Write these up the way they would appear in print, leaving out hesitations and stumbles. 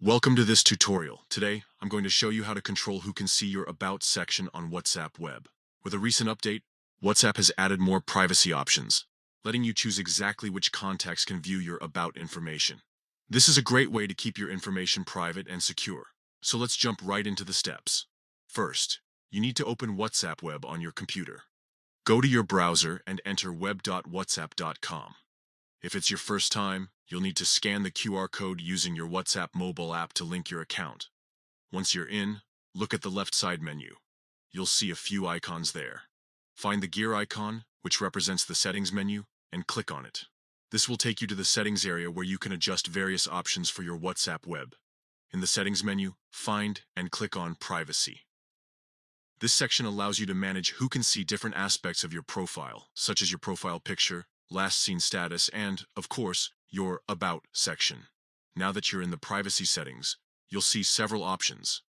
Welcome to this tutorial. Today, I'm going to show you how to control who can see your About section on WhatsApp web. With a recent update, WhatsApp has added more privacy options, letting you choose exactly which contacts can view your About information. This is a great way to keep your information private and secure. So let's jump right into the steps. First, you need to open WhatsApp web on your computer. Go to your browser and enter web.whatsapp.com. If it's your first time, you'll need to scan the QR code using your WhatsApp mobile app to link your account. Once you're in, look at the left side menu. You'll see a few icons there. Find the gear icon, which represents the settings menu, and click on it. This will take you to the settings area where you can adjust various options for your WhatsApp web. In the settings menu, find and click on Privacy. This section allows you to manage who can see different aspects of your profile, such as your profile picture, last seen status, and, of course, your About section. Now that you're in the privacy settings, you'll see several options.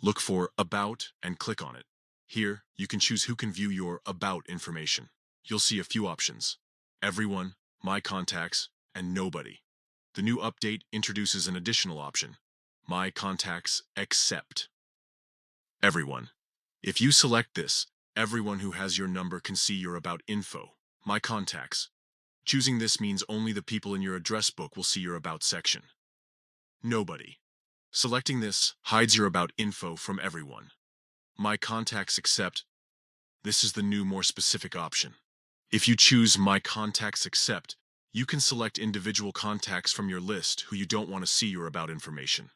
Look for About and click on it. Here, you can choose who can view your About information. You'll see a few options: Everyone, My Contacts, and Nobody. The new update introduces an additional option: My Contacts Except Everyone. If you select this, everyone who has your number can see your About info, My Contacts. Choosing this means only the people in your address book will see your About section. Nobody. Selecting this hides your About info from everyone. My Contacts Except. This is the new, more specific option. If you choose My Contacts Except, you can select individual contacts from your list who you don't want to see your About information.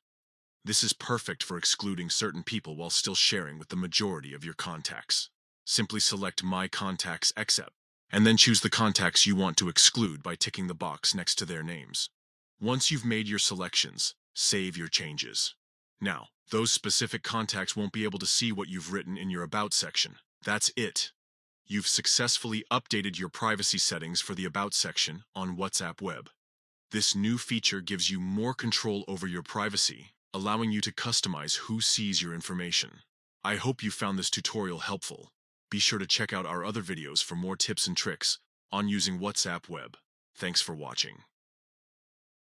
This is perfect for excluding certain people while still sharing with the majority of your contacts. Simply select My Contacts Except, and then choose the contacts you want to exclude by ticking the box next to their names. Once you've made your selections, save your changes. Now, those specific contacts won't be able to see what you've written in your About section. That's it. You've successfully updated your privacy settings for the About section on WhatsApp web. This new feature gives you more control over your privacy, allowing you to customize who sees your information. I hope you found this tutorial helpful. Be sure to check out our other videos for more tips and tricks on using WhatsApp web. Thanks for watching.